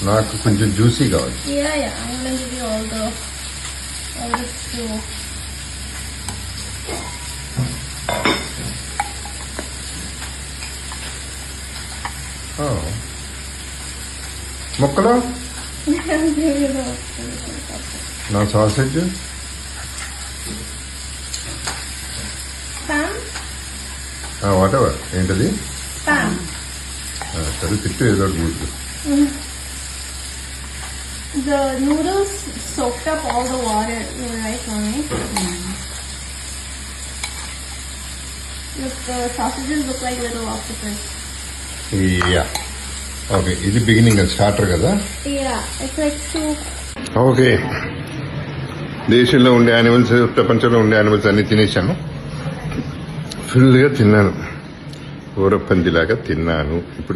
నాకు కొంచెం జ్యూసీ కావాలి. Yeah. I'm gonna give you all the stew. ముక్కలు I'll give you the నా సాసేజ్ Spam? వాట్ ఎవర్ ఏంటది Spam. సరే తిట్టు ఏదో గుర్తు. The noodles soaked up all the water. You're right, Mommy. Look, the sausages look like little octopus. Yeah okay ఇది beginning starter కదా. Yeah, it's like soup. Okay దేశంలో ఉండే animals ప్రపంచంలో ఉండే యానిమల్స్ అన్ని తినేసాను. ఫుల్గా తిన్నాను, ఊరపందిలాగా తిన్నాను. ఇప్పుడు